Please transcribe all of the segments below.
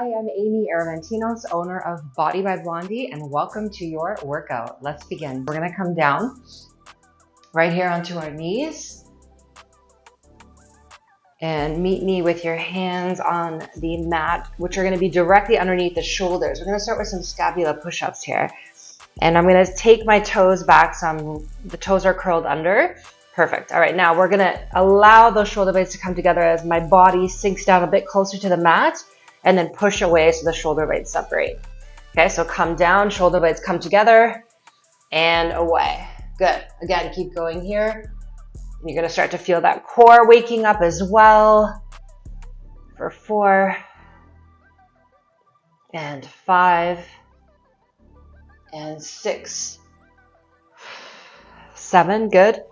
Hi, I'm Amy Aravantinos, owner of Body by Blondi, and welcome to your workout. Let's begin. We're gonna come down right here onto our knees and meet me with your hands on the mat, which are gonna be directly underneath the shoulders. We're gonna start with some scapula push-ups here. And I'm gonna take my toes back some, the toes are curled under. Perfect. All right, now we're gonna allow those shoulder blades to come together as my body sinks down a bit closer to the mat and then push away so the shoulder blades separate. Okay, so come down, shoulder blades come together and away. Good. Again, keep going here. You're gonna start to feel that core waking up as well for 4 and 5 and 6, 7, good.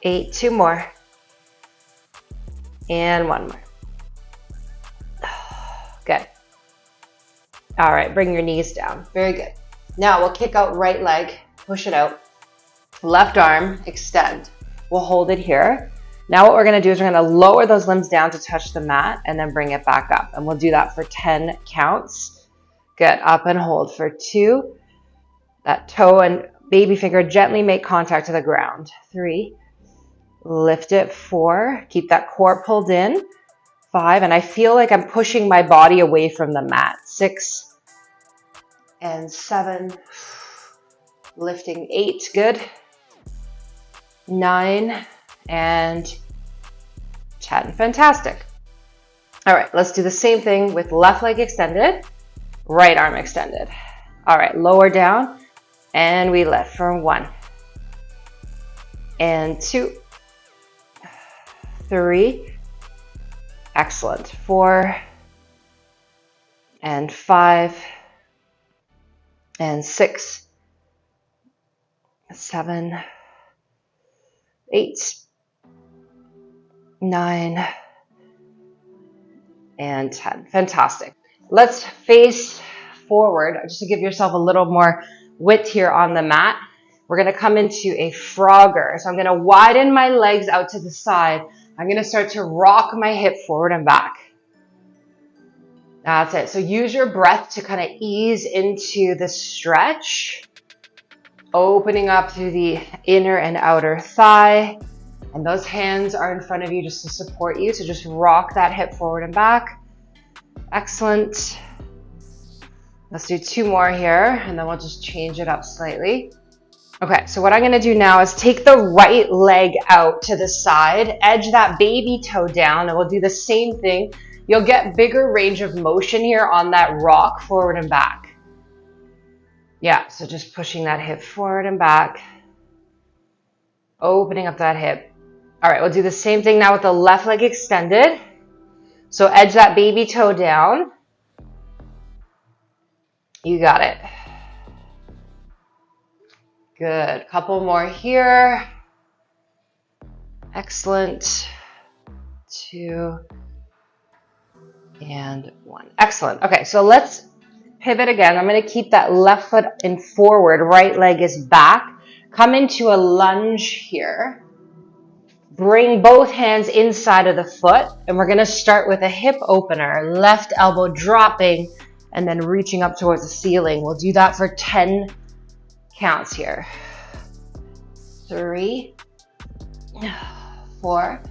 8, 2 more, and 1 more. Good. All right, bring your knees down. Very good. Now we'll kick out right leg, push it out. Left arm, extend. We'll hold it here. Now what we're gonna do is we're gonna lower those limbs down to touch the mat and then bring it back up. And we'll do that for 10 counts. Good, up and hold for 2. That toe and baby finger gently make contact to the ground. 3. Lift it. 4. Keep that core pulled in. 5. And I feel like I'm pushing my body away from the mat. 6 and 7. Lifting. 8. Good. 9 and 10. Fantastic. All right, let's do the same thing with left leg extended, right arm extended. All right, lower down and we lift for 1 and 2, 3, excellent, 4 and 5 and 6, 7, 8, 9 and 10. Fantastic. Let's face forward just to give yourself a little more width here on the mat. We're going to come into a frogger. So I'm going to widen my legs out to the side. I'm going to start to rock my hip forward and back. That's it. So use your breath to kind of ease into the stretch, opening up through the inner and outer thigh. And those hands are in front of you just to support you. So just rock that hip forward and back. Excellent. Let's do 2 more here, and then we'll just change it up slightly. Okay, so what I'm gonna do now is take the right leg out to the side, edge that baby toe down, and we'll do the same thing. You'll get bigger range of motion here on that rock forward and back. Yeah, so just pushing that hip forward and back, opening up that hip. All right, we'll do the same thing now with the left leg extended. So edge that baby toe down. You got it. Good. Couple more here. Excellent. 2 and 1. Excellent. Okay, so let's pivot again. I'm going to keep that left foot in forward. Right leg is back. Come into a lunge here. Bring both hands inside of the foot, and we're going to start with a hip opener. Left elbow dropping and then reaching up towards the ceiling. We'll do that for 10 counts here. 3, 4,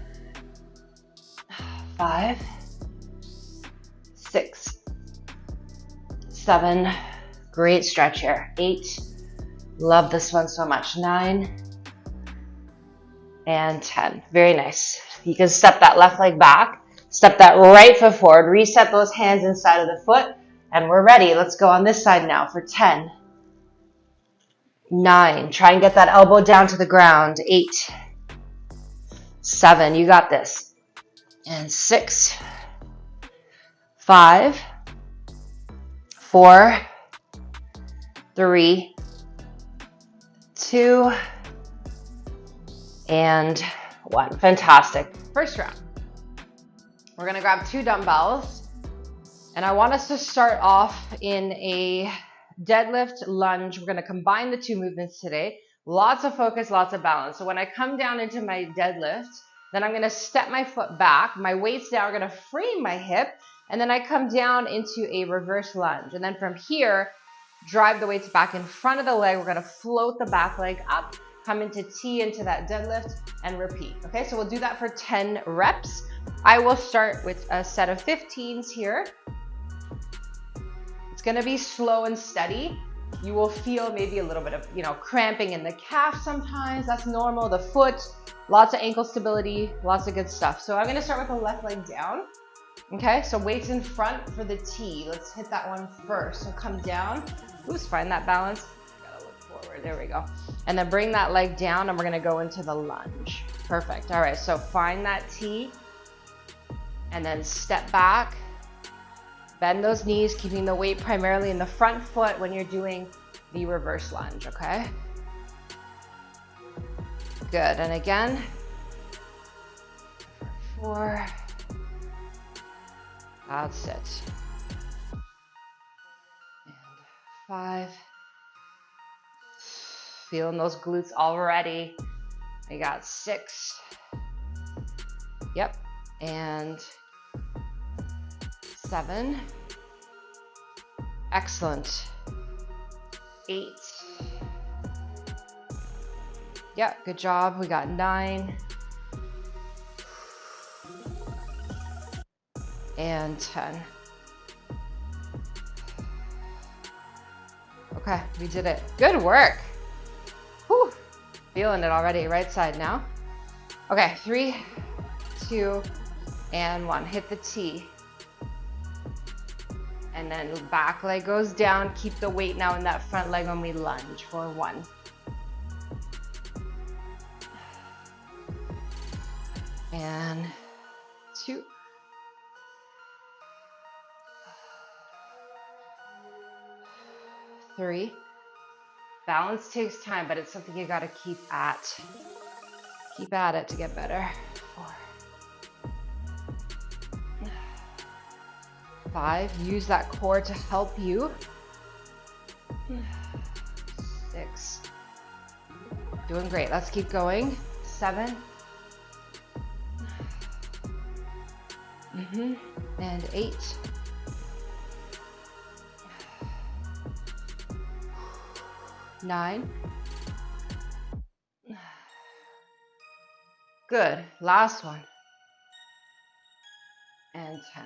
5, 6, 7. Great stretch here. 8. Love this one so much. 9 and 10. Very nice. You can step that left leg back, step that right foot forward, reset those hands inside of the foot, and we're ready. Let's go on this side now for 10. 9. Try and get that elbow down to the ground. 8. 7. You got this. And 6. 5. 4. 3. 2. And 1. Fantastic. First round. We're going to grab 2 dumbbells. And I want us to start off in a deadlift lunge. We're going to combine the 2 movements today. Lots of focus, lots of balance. So when I come down into my deadlift, then I'm going to step my foot back. My weights down are going to frame my hip, And then I come down into a reverse lunge. And then from here, drive the weights back in front of the leg. We're gonna float the back leg up, come into T into that deadlift, and repeat. Okay, so we'll do that for 10 reps. I will start with a set of 15s here. It's gonna be slow and steady. You will feel maybe a little bit of, cramping in the calf sometimes. That's normal. The foot, lots of ankle stability, lots of good stuff. So I'm gonna start with the left leg down. Okay, so weights in front for the T. Let's hit that one first. So come down. Oops, find that balance. Gotta look forward. There we go. And then bring that leg down, and we're gonna go into the lunge. Perfect. All right, so find that T, and then step back. Bend those knees, keeping the weight primarily in the front foot when you're doing the reverse lunge, okay? Good, and again, 4, that's it. And 5, feeling those glutes already. I got 6, yep, and 7, excellent, 8, yeah, good job, we got 9, and 10. Okay, we did it. Good work. Whew. Feeling it already. Right side now. Okay, 3, 2, and 1. Hit the T. And then back leg goes down. Keep the weight now in that front leg when we lunge for 1. And 2. 3. Balance takes time, but it's something you got to keep at. Keep at it to get better. 4. 5. Use that core to help you. 6. Doing great. Let's keep going. 7. And 8. 9. Good. Last one. And 10.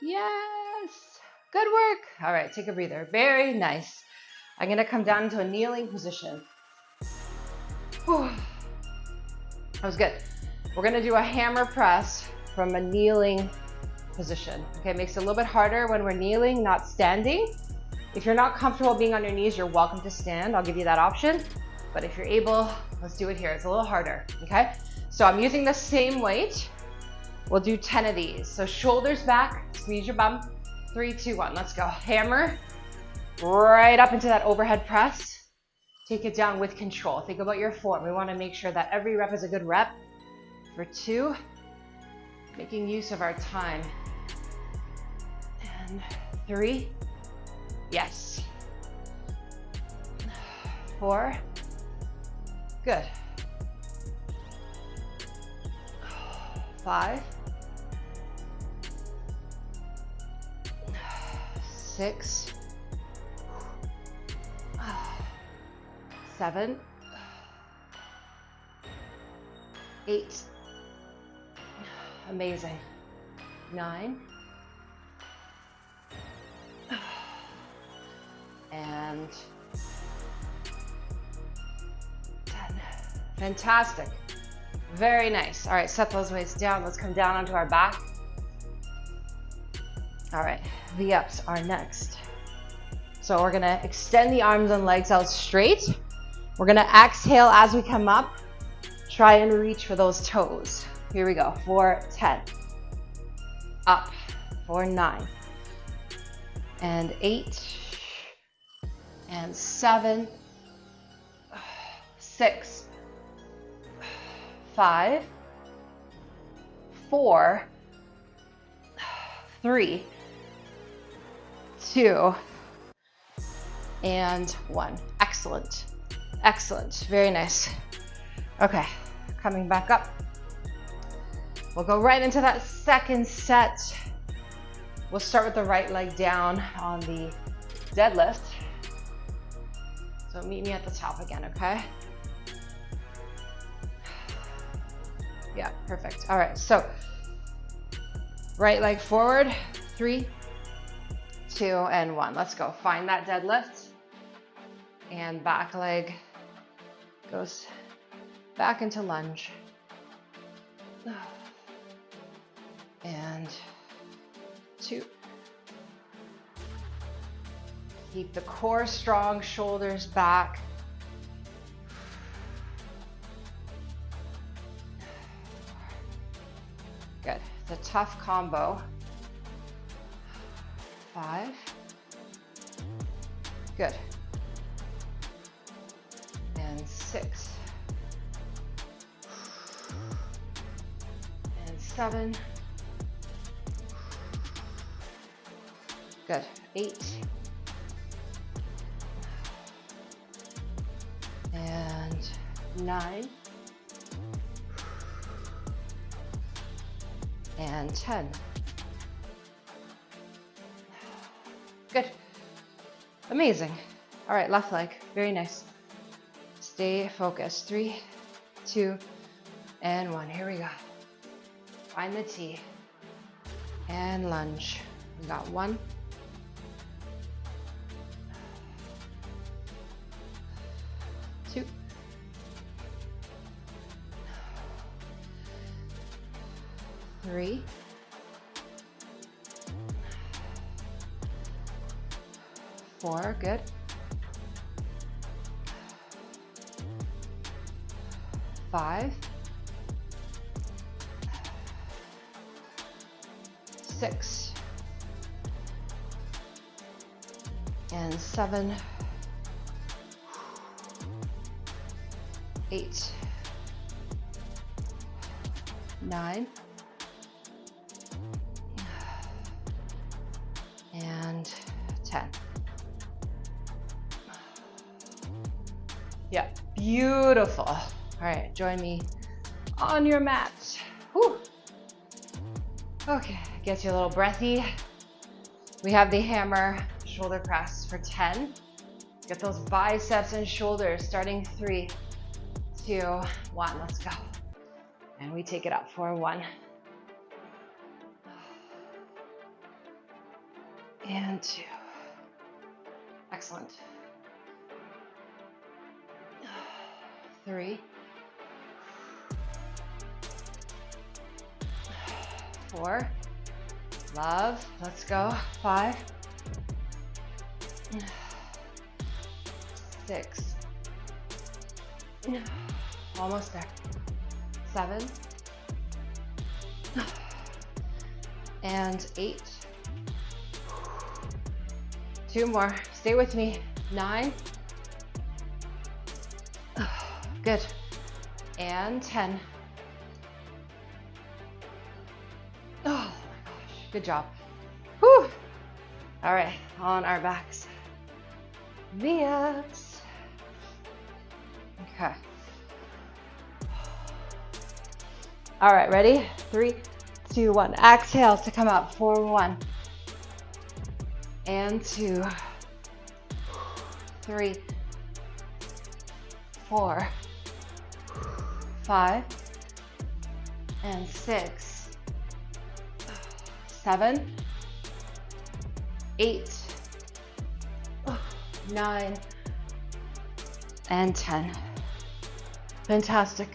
Yes. Good work. All right, take a breather. Very nice. I'm going to come down into a kneeling position. Whew. That was good. We're going to do a hammer press from a kneeling position. Okay, it makes it a little bit harder when we're kneeling, not standing. If you're not comfortable being on your knees, you're welcome to stand. I'll give you that option. But if you're able, let's do it here. It's a little harder, okay? So I'm using the same weight. We'll do 10 of these. So shoulders back, squeeze your bum. 3, 2, 1, let's go. Hammer right up into that overhead press. Take it down with control. Think about your form. We want to make sure that every rep is a good rep. For 2, making use of our time. And 3, yes. 4, good. 5, 6, 7, 8, amazing, 9, and 10. Fantastic. Very nice. All right, set those weights down. Let's come down onto our back. All right, V-ups are next. So we're gonna extend the arms and legs out straight. We're gonna exhale as we come up. Try and reach for those toes. Here we go, for 10. Up, for 9. And 8. And 7. 6. 5. 4. 3. 2. And 1. Excellent. Excellent. Very nice. Okay, coming back up. We'll go right into that second set. We'll start with the right leg down on the deadlift. So meet me at the top again, okay? Yeah, perfect. All right, so right leg forward, 3, 2, and 1. Let's go. Find that deadlift. And back leg goes back into lunge. And 2. Keep the core strong, shoulders back. Good. It's a tough combo. 5. Good. And 6. And 7. Good. 8. And 9. And 10. Good. Amazing. All right, left leg. Very nice. Stay focused. 3, 2, and 1. Here we go. Find the T. And lunge. We got 1. 2. 3. 4, good. 5. 6. And 7. 8. 9. And 10. Yeah, beautiful. All right, join me on your mat. Whew. Okay, gets you a little breathy. We have the hammer shoulder press for 10. Get those biceps and shoulders starting 3, 2, 1. Let's go. And we take it up for 1. And 2. Excellent. 3. 4. Love. Let's go. 5. 6. Almost there. 7. And 8. 2 more. Stay with me. 9. Good. And 10. Oh my gosh. Good job. Whew. All right. On our backs. V-ups. Okay. All right. Ready? 3, 2, 1. Exhale to come up for 1. And 2. 3. 4. 5. And 6. 7. 8. 9. And 10. Fantastic.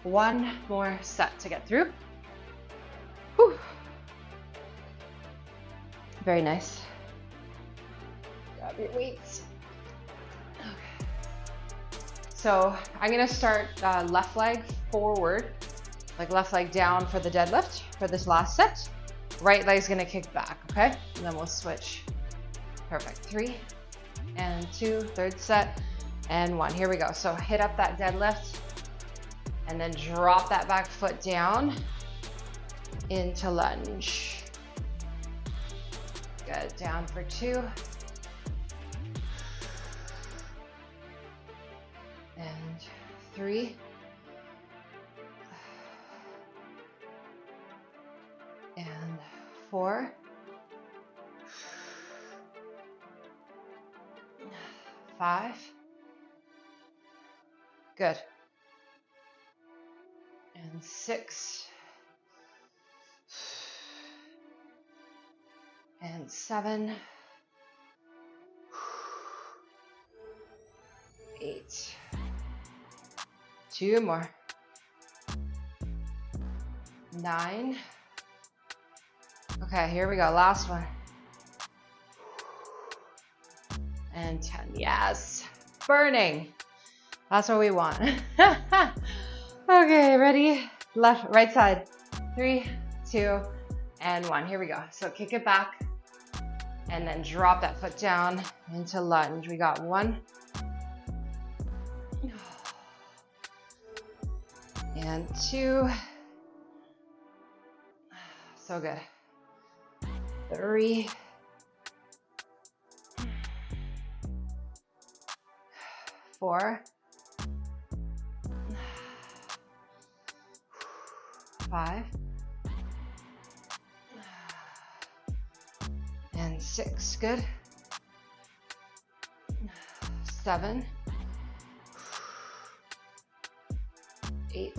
1 more set to get through. Whew. Very nice. Grab your weights. Okay. So I'm gonna start left leg forward, like left leg down for the deadlift for this last set. Right leg's gonna kick back, okay? And then we'll switch. Perfect. 3 and 2, third set, and 1. Here we go. So hit up that deadlift and then drop that back foot down into lunge. Good. Down for 2. And 3. 4, 5. Good. And 6. And 7. 8. 2 more. 9. Okay, here we go. Last one. And 10. Yes. Burning. That's what we want. Okay, ready? Left, right side. 3, 2, and 1. Here we go. So kick it back and then drop that foot down into lunge. We got 1. And 2. So good. 3. 4. 5. And 6. Good. 7. 8.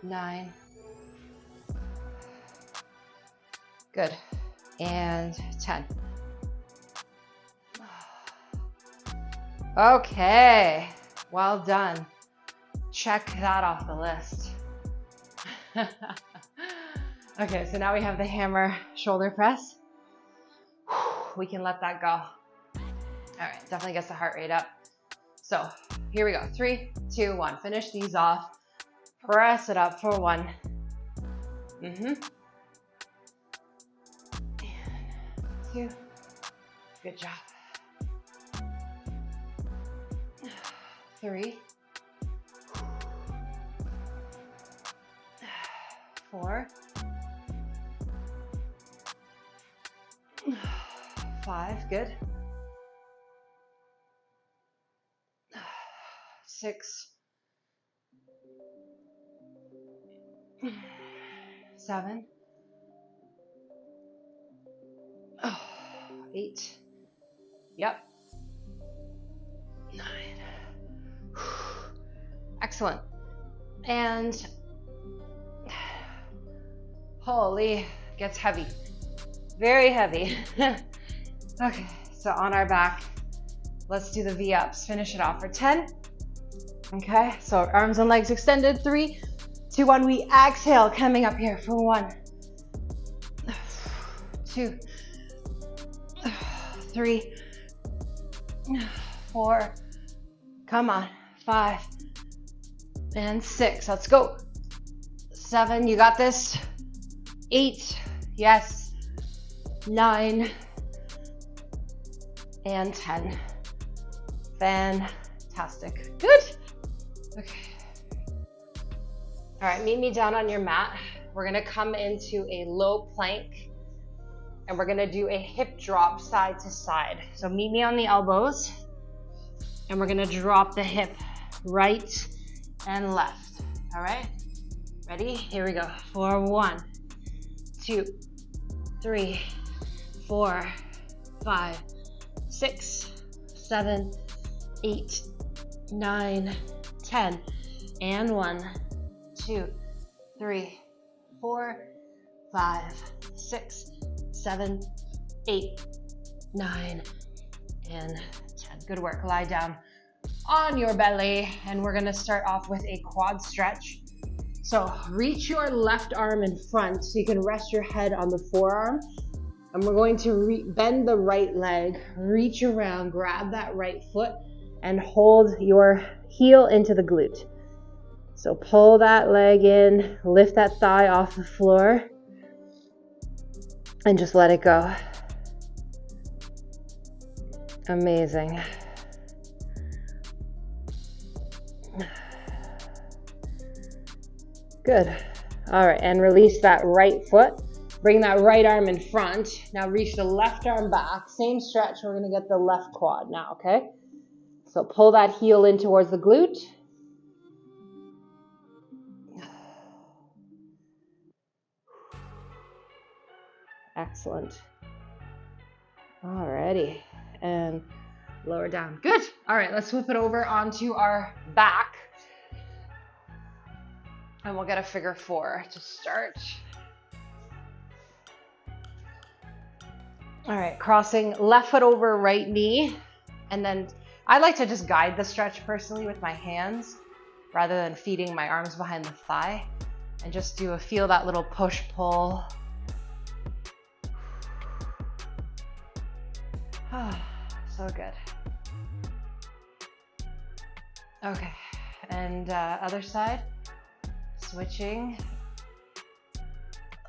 9. Good. And 10. Okay. Well done. Check that off the list. Okay, so now we have the hammer shoulder press. We can let that go. All right, definitely gets the heart rate up. So here we go. 3, 2, 1. Finish these off. Press it up for 1. 2. Good job. 3. 4. 5. Good. 6. 7. 8. Yep. 9. Excellent. And holy, gets heavy. Very heavy. Okay, so on our back, let's do the V-ups. Finish it off for 10. Okay, so arms and legs extended. 3, 2, 1. We exhale, coming up here for 1, 2, 3, 4. Come on. 5 and 6. Let's go. 7. You got this. 8. Yes. 9 and 10. Fantastic. Good. Okay. All right, meet me down on your mat. We're gonna come into a low plank and we're gonna do a hip drop side to side. So meet me on the elbows and we're gonna drop the hip right and left. All right, ready? Here we go. For 1, 2, 3, 4, 5, 6, 7, 8, 9, 10. And 1, 2, 3, 4, 5, 6, 7, 8, 9, and 10. Good work. Lie down on your belly, and we're going to start off with a quad stretch. So reach your left arm in front so you can rest your head on the forearm. And we're going to bend the right leg, reach around, grab that right foot, and hold your heel into the glute. So pull that leg in, lift that thigh off the floor, and just let it go. Amazing. Good. All right, and release that right foot. Bring that right arm in front. Now reach the left arm back. Same stretch, we're gonna get the left quad now, okay? So pull that heel in towards the glute. Excellent. Alrighty, and lower down. Good. All right, let's flip it over onto our back. And we'll get a figure 4 to start. All right, crossing left foot over right knee. And then I like to just guide the stretch personally with my hands rather than feeding my arms behind the thigh. And just feel that little push-pull. So good. Okay, and other side. Switching.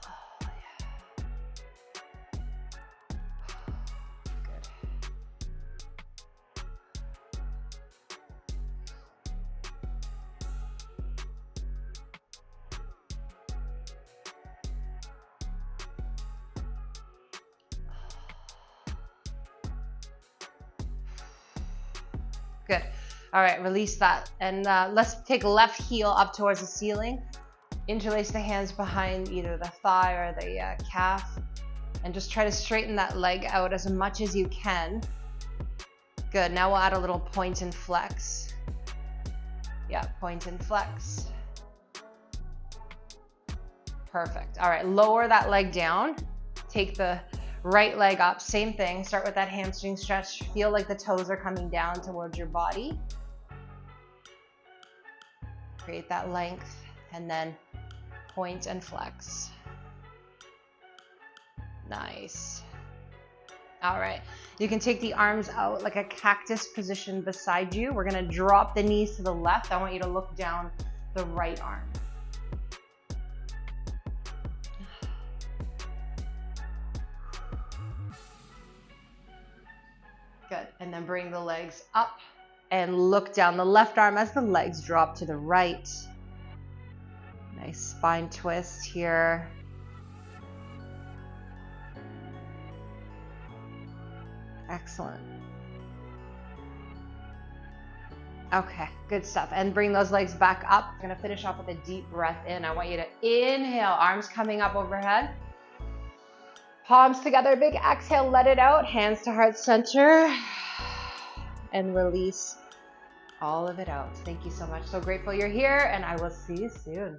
Oh, yeah. Good. Good. All right, release that. And let's take left heel up towards the ceiling. Interlace the hands behind either the thigh or the calf. And just try to straighten that leg out as much as you can. Good. Now we'll add a little point and flex. Yeah, point and flex. Perfect. All right, lower that leg down. Take the right leg up. Same thing. Start with that hamstring stretch. Feel like the toes are coming down towards your body. Create that length, and then point and flex. Nice. All right, you can take the arms out like a cactus position beside you. We're gonna drop the knees to the left. I want you to look down the right arm. Good, and then bring the legs up and look down the left arm as the legs drop to the right. Nice spine twist here. Excellent. Okay, good stuff. And bring those legs back up. I'm gonna finish off with a deep breath in. I want you to inhale, arms coming up overhead. Palms together, big exhale, let it out. Hands to heart center. And release all of it out. Thank you so much. So grateful you're here, and I will see you soon.